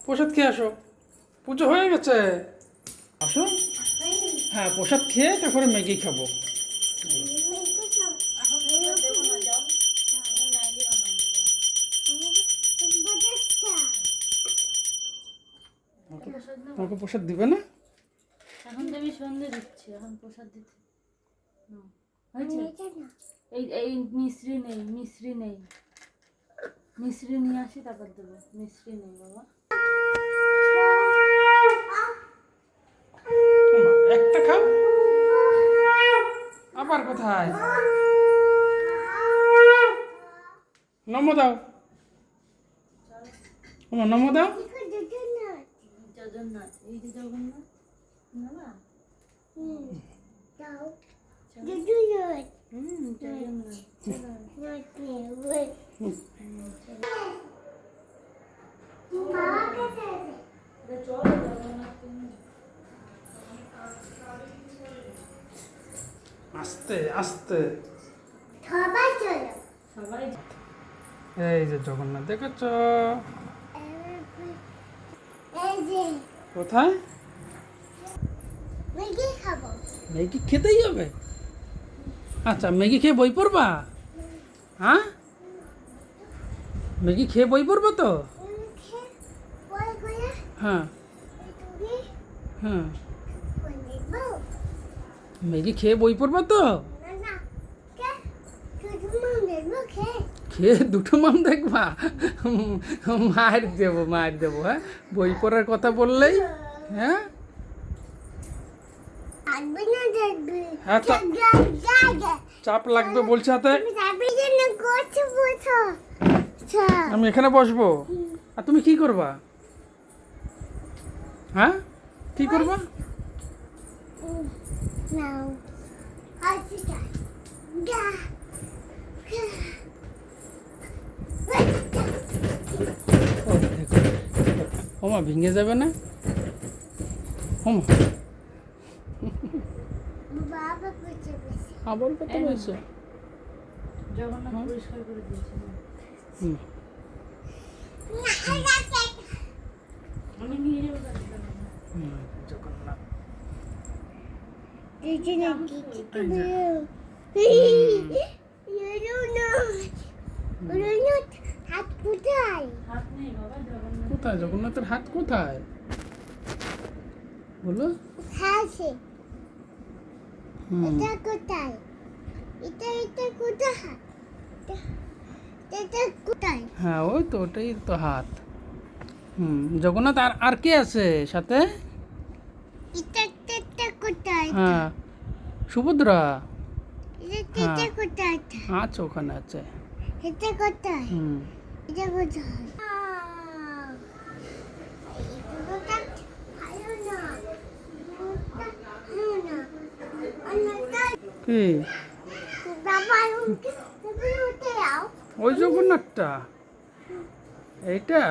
প্রসাদ খেয়ে আসো, পুজো হয়ে গেছে। আসো। হ্যাঁ, প্রসাদ খেয়ে তারপরে ম্যাগি খাবো। তোমাকে প্রসাদ দিবে না? এখন তো আমি সন্ধ্যে দিচ্ছি, এখন প্রসাদ দিচ্ছি। এই মিশ্রি নেই, মিশ্রি নেই, মিশ্রি নিয়ে আসি তারপর দেবো। মিশ্রি নেই বাবা। একটা খাও, আবার কোথায়? নমো দাও, নমো দাও। জগন্নাথ, এই যে জগন্নাথ না, আস্তে আস্তে। সবাই এই যে জগন্নাথ দেখেছ? কোথায়? ম্যাগি খেতেই হবে? আচ্ছা, ম্যাগি খেয়ে বই পড়বা? হ্যাঁ, ম্যাগি খেয়ে বই পড়বো তো? হ্যাঁ হ্যাঁ, ম্যাগি খেয়ে বই পড়বো তো? খেয়ে দুটো মাম দেখবা? মার দেবো, মার দেবো। হ্যাঁ, বই পড়ার কথা বললেই। হ্যাঁ হ্যাঁ, চাপ লাগবে বলছে হাতে। আমি এখানে বসবো, আর তুমি কি করবা? হ্যাঁ, কি করবা? ওমা, ভেঙে যাবে না? ওমা, আবার কত বলছো? জগন্নাথ পরিষ্কার করে দিয়েছি। আমি নিয়ে যাবো জগন্নাথ। হাত নেই বাবা, জগন্নাথ কোথায় জগন্নাথের হাত? কোথায় বলো? হ্যাঁ, ওই তো, ওটাই তো হাত। জগন্নাথ। আর আর কে আছে সাথে? হ্যাঁ, সুভদ্রা। আচ্ছা, ওখানে আছে। কি ওই জগন্নাথটা? এইটা?